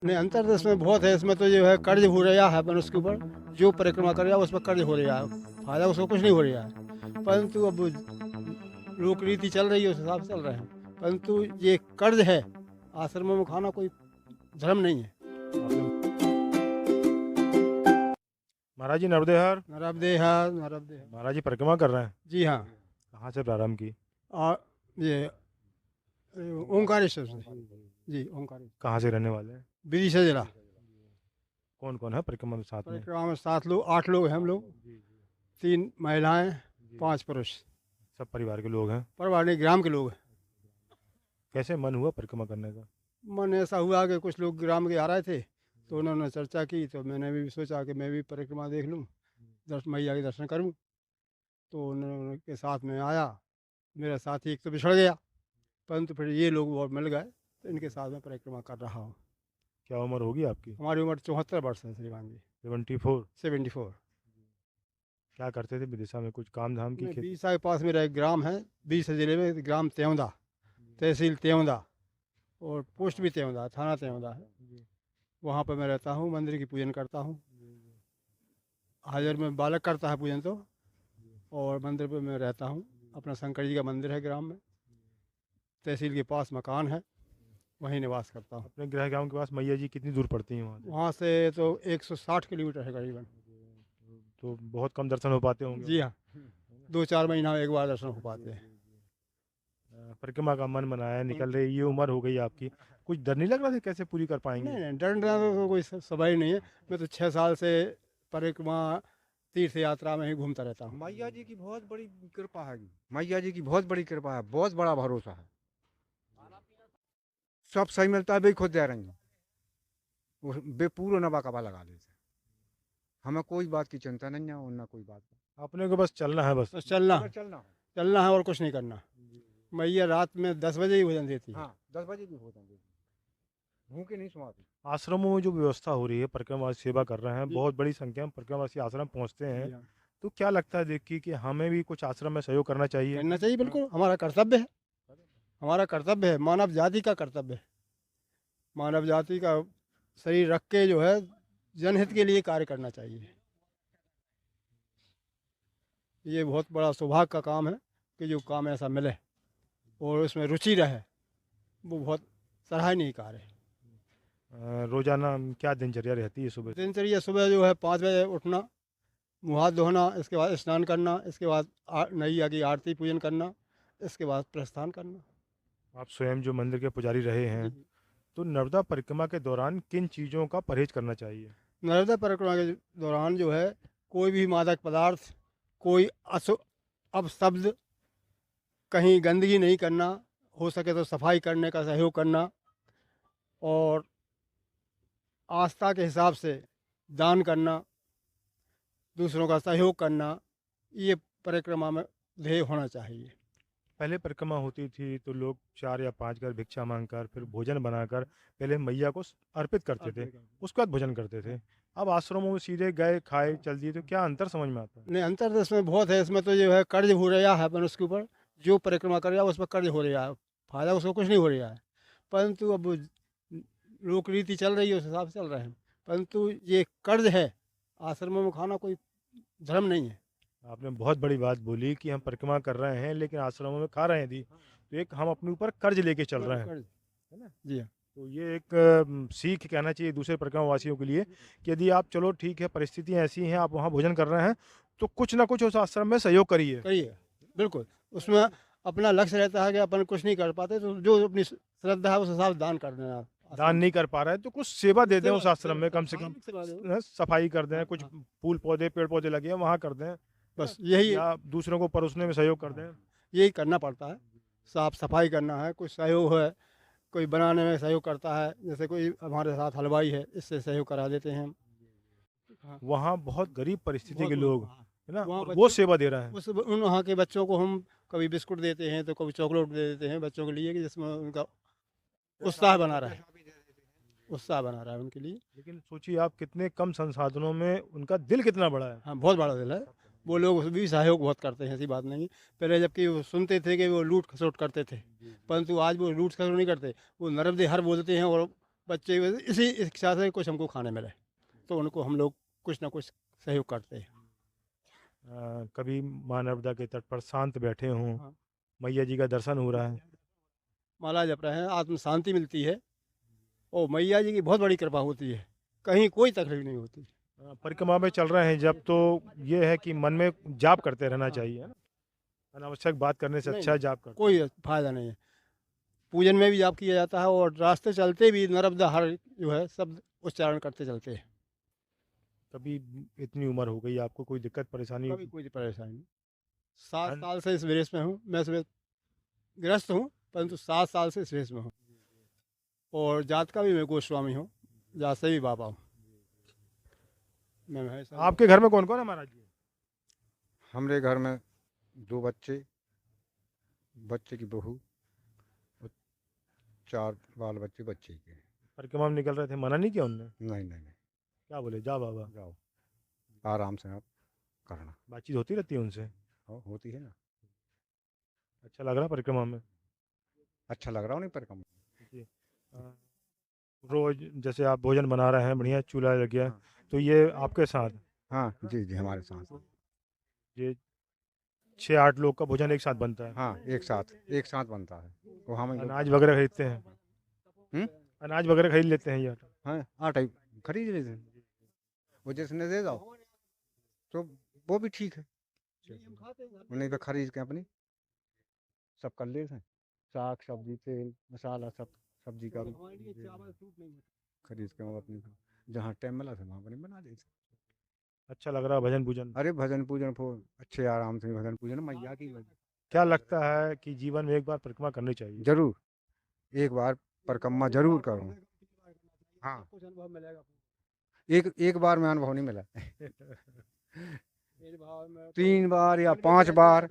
नहीं, अंतर तो इसमें बहुत है। इसमें तो जो है कर्ज हो रहा है अपन उसके ऊपर, जो परिक्रमा कर रहा है उस पर कर्ज हो रहा है, फायदा उसको कुछ नहीं हो रहा है। परंतु अब लोक रीति चल रही है, उस हिसाब से चल रहे हैं। परंतु ये कर्ज है, आश्रमों में खाना कोई धर्म नहीं है। आपने महाराज जी नर्मदे हर नर्मदे है, नर्मदे है। महाराज जी परिक्रमा कर रहे हैं। जी हाँ। कहाँ से प्रारंभ की? और ये ओंकारेश्वर से। जी, ओंकारेश्वर। कहाँ से रहने वाले हैं? विदिशा जिला। कौन कौन है परिक्रमा में साथ में? परिक्रमा में 7 लोग, 8 लोग हैं हम लोग। 3 महिलाएं, 5 पुरुष। सब परिवार के लोग हैं। परिवार नहीं, ग्राम के लोग हैं। कैसे मन हुआ परिक्रमा करने का? मन ऐसा हुआ कि कुछ लोग ग्राम के आ रहे थे, तो उन्होंने चर्चा की, तो मैंने भी सोचा कि मैं भी परिक्रमा देख लूं, मैया के दर्शन करूं। तो उनके साथ में आया। मेरा साथी एक तो बिछड़ गया, परंतु फिर ये लोग और मिल गए, तो इनके साथ में परिक्रमा कर रहा हूँ। क्या उम्र होगी आपकी? हमारी उम्र 74 वर्ष है श्रीमान जी। 74। 74। क्या करते थे विदिशा में? कुछ काम धाम की नहीं, खेती? बीसा के पास मेरा एक ग्राम है, बीसा जिले में ग्राम त्योंदा, तहसील त्योंदा, और पोस्ट भी त्योंदा, थाना त्योंदा है। वहाँ पर मैं रहता हूँ, मंदिर की पूजन करता हूँ। हाजिर में बालक करता है पूजन तो, और मंदिर पे मैं रहता हूँ। अपना शंकर जी का मंदिर है ग्राम में, तहसील के पास मकान है, वहीं निवास करता हूँ। अपने गृह गांव के पास मैया जी कितनी दूर पड़ती हैं वहाँ से? वहाँ से तो 160 किलोमीटर है करीबन। तो बहुत कम दर्शन हो पाते होंगे। जी हाँ, 2-4 महीना में एक बार दर्शन हो पाते हैं। परिक्रमा का मन बनाया, निकल रही, ये उम्र हो गई आपकी, कुछ डर नहीं लग रहा था कैसे पूरी कर पाएंगे? नहीं नहीं, डरना तो कोई सवाल ही नहीं है। मैं तो 6 साल से परिक्रमा तीर्थ यात्रा में ही घूमता रहता हूँ। मैया जी की बहुत बड़ी कृपा है। मैया जी की बहुत बड़ी कृपा है, बहुत बड़ा भरोसा है। सब सही मिलता है, वे खुद दे रही हैं। वो बेपूरो नबा कबा लगा लेते हैं। हमें कोई बात की चिंता नहीं है और ना कोई बात का। अपने को बस चलना है बस। बस चलना अगर है, चलना हो। चलना है और कुछ नहीं करना। मैया रात में 10 बजे ही भोजन देती है। हाँ, 10 बजे भी होता है, भूखे नहीं सुनाती। आश्रमों में जो व्यवस्था हो रही है, परिक्रमावासी सेवा कर रहे हैं, जी। बहुत बड़ी संख्या में परिक्रमावासी आश्रम पहुंचते हैं, जी हाँ। तो क्या लगता है देख के कि हमें भी कुछ आश्रम में सहयोग करना चाहिए? करना चाहिए, बिल्कुल हमारा कर्तव्य है। हमारा कर्तव्य है, मानव जाति का कर्तव्य है। मानव जाति का शरीर रख के जो है जनहित के लिए कार्य करना चाहिए। ये बहुत बड़ा सौभाग्य का काम है कि जो काम ऐसा मिले और उसमें रुचि रहे, वो बहुत सराहनीय कार्य है। रोजाना क्या दिनचर्या रहती है सुबह से? दिनचर्या सुबह जो है 5 बजे उठना, मुँह हाथ धोना, इसके बाद स्नान करना, इसके बाद नैया की आरती पूजन करना, इसके बाद प्रस्थान करना। आप स्वयं जो मंदिर के पुजारी रहे हैं, जी। तो नर्मदा परिक्रमा के दौरान किन चीज़ों का परहेज करना चाहिए? नर्मदा परिक्रमा के दौरान जो है कोई भी मादक पदार्थ, कोई अपशब्द, कहीं गंदगी नहीं करना, हो सके तो सफाई करने का सहयोग करना, और आस्था के हिसाब से दान करना, दूसरों का सहयोग करना, ये परिक्रमा में ध्येय होना चाहिए। पहले परिक्रमा होती थी तो लोग 4 या 5 घर भिक्षा मांगकर फिर भोजन बनाकर पहले मैया को अर्पित करते थे, उसके बाद भोजन करते थे। अब आश्रमों में सीधे गए, खाए, चल दिए, तो क्या अंतर समझ में आता है? नहीं, अंतर तो इसमें बहुत है। इसमें तो जो है कर्ज हो रहा है अपन उसके ऊपर, जो परिक्रमा कर रहा है उस पर कर्ज हो रहा है, फायदा उसको कुछ नहीं हो रहा है। परंतु अब लोक रीति चल रही है, उस हिसाब से चल रहे हैं। परंतु ये कर्ज है, आश्रमों में खाना कोई धर्म नहीं है। आपने बहुत बड़ी बात बोली कि हम परिक्रमा कर रहे हैं लेकिन आश्रमों में खा रहे हैं यदि, तो एक हम अपने ऊपर कर्ज लेके चल रहे हैं, कर्ज। है ना? जी हाँ। तो ये एक सीख कहना चाहिए दूसरे परिक्रमा वासियों के लिए कि यदि आप, चलो ठीक है, परिस्थितियाँ ऐसी हैं, आप वहाँ भोजन कर रहे हैं, तो कुछ ना कुछ उस आश्रम में सहयोग करिए। करिए, बिल्कुल। उसमें अपना लक्ष्य रहता है कि अपन कुछ नहीं कर पाते, तो जो अपनी श्रद्धा है उस हिसाब से दान कर देना। दान नहीं कर पा रहा है तो कुछ सेवा दे दें उस आश्रम में, कम से कम सेवा दो। सफाई कर दें, हाँ, कुछ हाँ। फूल पौधे, पेड़ पौधे लगे हैं वहाँ कर दें, है बस ना? यही या दूसरों को परोसने में सहयोग कर दें। यही करना पड़ता है। साफ सफाई करना है, कुछ सहयोग है, कोई बनाने में सहयोग करता है, जैसे कोई हमारे साथ हलवाई है, इससे सहयोग करा देते हैं हम। हाँ, वहाँ बहुत गरीब परिस्थिति बहुत के बहुत, लोग, हाँ। है ना, वहाँ और वो बच्चों, सेवा दे रहा है। उन वहाँ के बच्चों को हम कभी बिस्कुट देते हैं, तो कभी चॉकलेट दे देते हैं बच्चों के लिए, कि जिसमें उनका उत्साह बना रहा है, उत्साह बना रहा है उनके लिए। लेकिन सोचिए आप, कितने कम संसाधनों में उनका दिल कितना बड़ा है। हाँ, बहुत बड़ा दिल है। वो लोग भी सहयोग बहुत करते हैं, ऐसी बात नहीं है। पहले जबकि वो सुनते थे कि वो लूट खसोट करते थे, परंतु आज वो लूट खसोट नहीं करते। वो नर्मदे हर बोलते हैं और बच्चे इसी इच्छा से कुछ हमको खाने मिले, तो उनको हम लोग कुछ ना कुछ सहयोग करते हैं। कभी माँ नर्मदा के तट पर शांत बैठे हों, हाँ। मैया जी का दर्शन हो रहा है, माला जप रहे हैं, आत्म शांति मिलती है और मैया जी की बहुत बड़ी कृपा होती है, कहीं कोई तकलीफ नहीं होती। परिक्रमा में चल रहे हैं जब, तो ये है कि मन में जाप करते रहना हाँ। चाहिए, है ना? अनावश्यक बात करने से नहीं, अच्छा है जाप करते कोई फायदा नहीं है। पूजन में भी जाप किया जाता है और रास्ते चलते भी नर्मदा हर जो है शब्द उच्चारण करते चलते हैं। कभी इतनी उम्र हो गई, आपको कोई दिक्कत परेशानी कभी कोई परेशानी नहीं। 7 अन- साल से इस वेश में हूँ, मैं इसमें गृहस्थ हूँ, परंतु 7 साल से इस वेश में हूँ और जात का भी मैं गोस्वामी हूँ, जात से भी बाबा हूँ। मैं महेश हूँ। आपके घर में कौन कौन है महाराज जी? हमारे घर में 2 बच्चे, बच्चे की बहू और 4 बाल बच्चे बच्चे के। परिक्रमा में निकल रहे थे, मना नहीं किया उनने? नहीं नहीं नहीं, क्या बोले, जा बाबा? जाओ आराम से आप करना। बातचीत होती रहती है उनसे? होती है ना। अच्छा लग रहा परिक्रमा में? अच्छा लग रहा हो नहीं परिक्रमा? जी। अ, रोज जैसे आप भोजन बना रहे हैं, बढ़िया चूल्हा लग गया, हाँ। तो ये आपके साथ हाँ जी जी, हमारे साथ। ये 6-8 लोग का भोजन एक साथ बनता है? हाँ, एक साथ बनता है। वो हम लोग अनाज वगैरह खरीदते हैं? हम्म? अनाज वगैरह खरीद लेते हैं यार? हाँ, आटा ही खरीद लेते हैं। वो जिसने दे दो तो वो भी ठीक है, नहीं तो खरीद के अपनी सब कर लेते हैं। साग सब्जी तेल मसाला सब, सब्जी का भी खरीद के हम अपनी जहाँ टाइम मिला था वहाँ अपनी बना देते। अच्छा लग रहा है भजन पूजन? अरे भजन पूजन अच्छे आराम से भजन पूजन मैया की क्या लगता है कि जीवन में एक बार परिक्रमा करनी चाहिए? जरूर एक बार परिक्रमा जरूर करूँ। हाँ, कुछ अनुभव मिलेगा। एक बार में अनुभव नहीं मिला, मेरे भाव में 3 बार या 5 बार